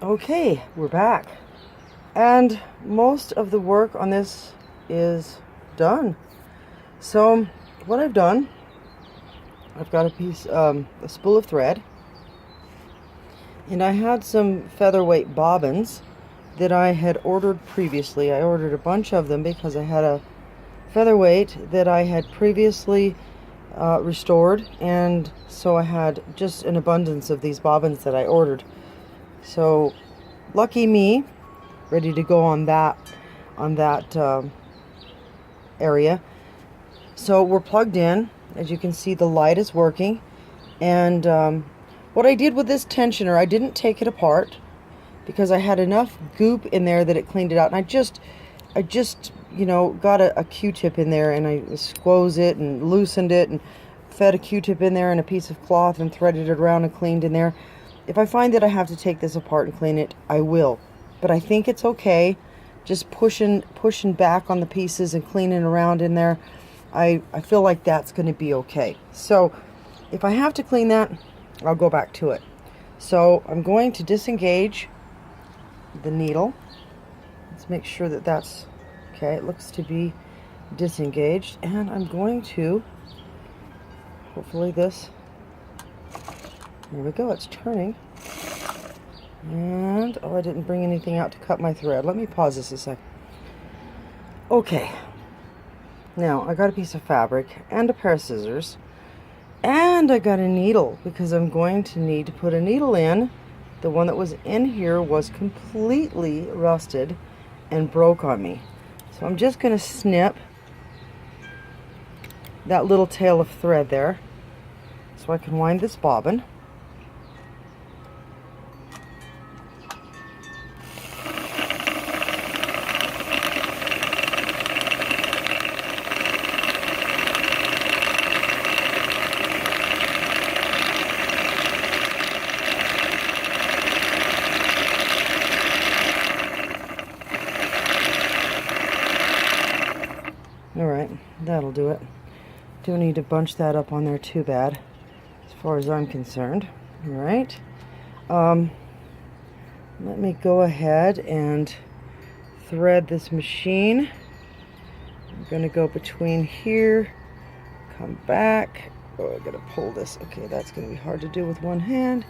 Okay, we're back. And most of the work on this is done. So what I've done, I've got a spool of thread, and I had some featherweight bobbins that I had ordered previously. I ordered a bunch of them because I had a featherweight that I had previously restored, and so I had just an abundance of these bobbins that I ordered. So lucky me, ready to go on that area. So we're plugged in. As you can see, the light is working. And what I did with this tensioner, I didn't take it apart because I had enough goop in there that it cleaned it out. And I just got a Q-tip in there, and I squoze it and loosened it and fed a Q-tip in there and a piece of cloth and threaded it around and cleaned in there. If I find that I have to take this apart and clean it, I will. But I think it's okay just pushing back on the pieces and cleaning around in there. I feel like that's going to be okay. So if I have to clean that, I'll go back to it. So I'm going to disengage the needle. Let's make sure that that's okay. It looks to be disengaged, and I'm going to, hopefully this, there we go, it's turning. And oh, I didn't bring anything out to cut my thread. Let me pause this a sec. Okay, now I got a piece of fabric and a pair of scissors, and I got a needle because I'm going to need to put a needle in. The one that was in here was completely rusted and broke on me. So I'm just going to snip that little tail of thread there so I can wind this bobbin. Alright, that'll do it. Don't need to bunch that up on there too bad, as far as I'm concerned. Alright. Let me go ahead and thread this machine. I'm going to go between here, come back. Oh, I gotta pull this. Okay, that's going to be hard to do with one hand.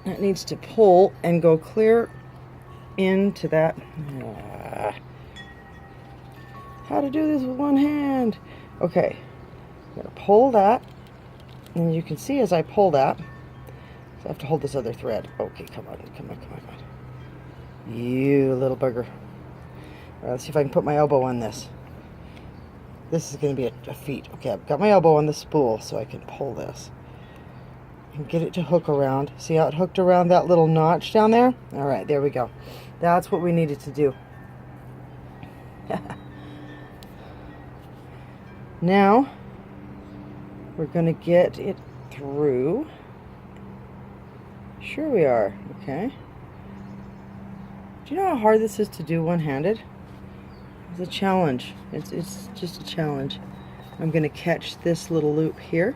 That needs to pull and go clear into that. How to do this with one hand. Okay, I'm gonna pull that, and you can see as I pull that, so I have to hold this other thread. Okay, come on. You little bugger. All right, let's see if I can put my elbow on this. This is gonna be a feat. Okay, I've got my elbow on the spool so I can pull this and get it to hook around. See how it hooked around that little notch down there? All right, there we go. That's what we needed to do. Now, we're going to get it through. Sure we are. Okay. Do you know how hard this is to do one-handed? It's a challenge. It's just a challenge. I'm going to catch this little loop here.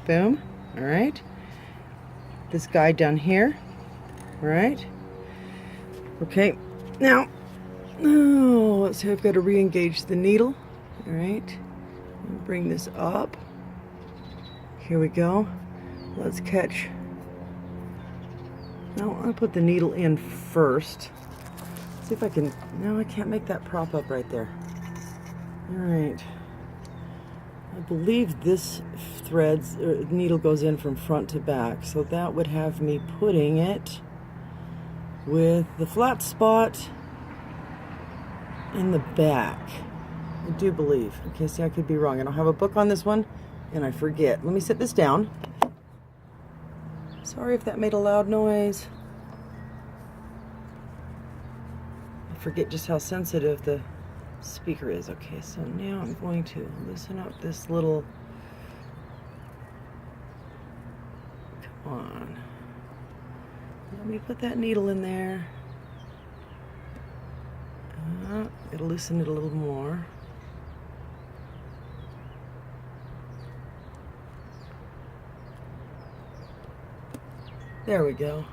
Boom. All right. This guy down here. All right. Okay. Now, oh, let's see. I've got to re-engage the needle. All right. Bring this up. Here we go. Let's catch. No, I'll put the needle in first. See if I can. No, I can't make that prop up right there. All right. I believe this needle goes in from front to back, so that would have me putting it with the flat spot in the back. I do believe. Okay, see, I could be wrong. I don't have a book on this one, and I forget. Let me set this down. Sorry if that made a loud noise. I forget just how sensitive the speaker is. Okay, so now I'm going to loosen up this little... Come on. Let me put that needle in there. It'll loosen it a little more. There we go.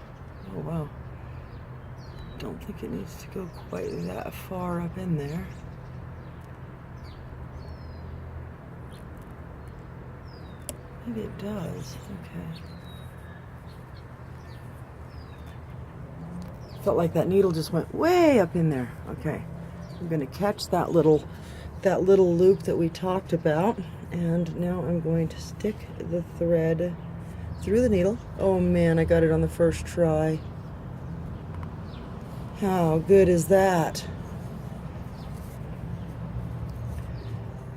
Oh wow. Don't think it needs to go quite that far up in there. Maybe it does. Okay. Felt like that needle just went way up in there. Okay. I'm going to catch that little loop that we talked about, and now I'm going to stick the thread through the needle. Oh man, I got it on the first try. How good is that?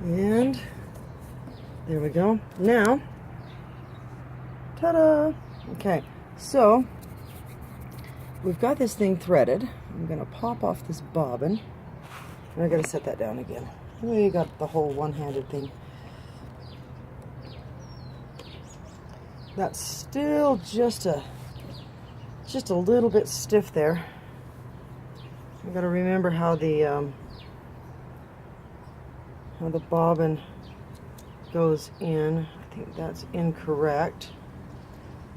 And there we go. Now, ta-da! Okay, so we've got this thing threaded. I'm going to pop off this bobbin. And I got to set that down again. Oh, you got the whole one-handed thing. That's still just a little bit stiff there. I got to remember how the bobbin goes in. I think that's incorrect.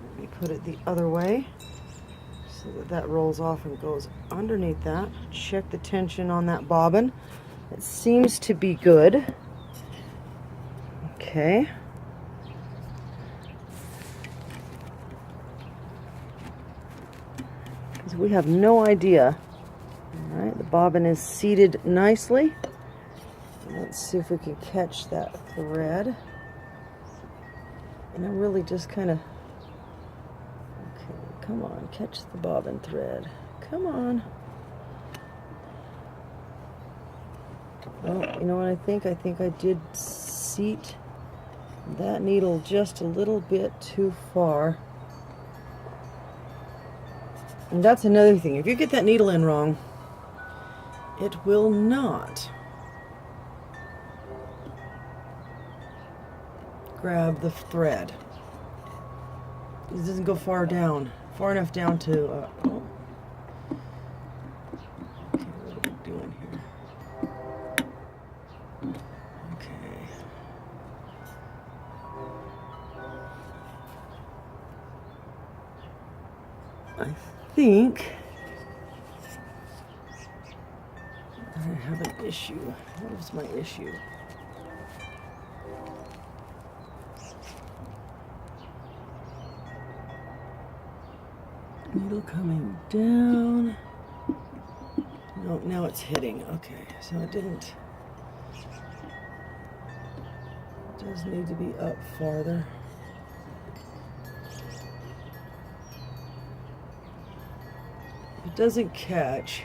Let me put it the other way so that rolls off and goes underneath that. Check the tension on that bobbin. It seems to be good. Okay. Because we have no idea. All right, the bobbin is seated nicely. Let's see if we can catch that thread. And I really just kind of, okay, come on, catch the bobbin thread. Come on. Oh, you know what I think? I think I did seat that needle just a little bit too far. And that's another thing. If you get that needle in wrong, it will not grab the thread. It doesn't go far enough down to, oh. Okay, what are we doing here? Okay. I think I have an issue. What was my issue? Needle coming down. No, now it's hitting. Okay, so it didn't. It does need to be up farther. If it doesn't catch,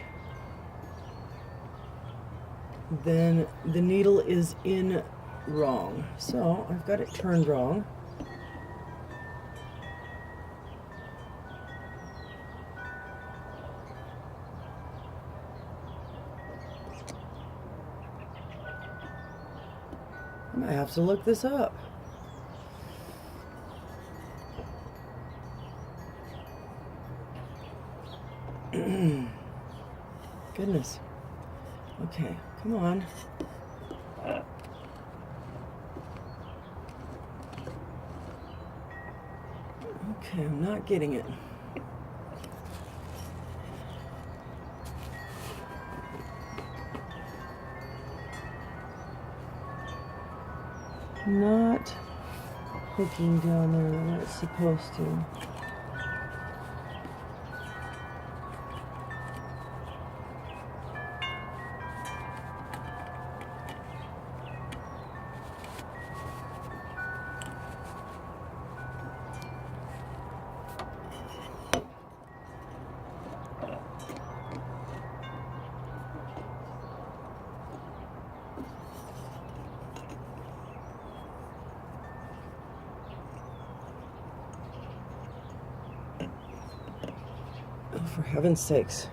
then the needle is in wrong. So I've got it turned wrong. I have to look this up. Goodness. Okay, come on. Okay, I'm not getting it. Not hooking down there when it's supposed to. Oh, for heaven's sakes.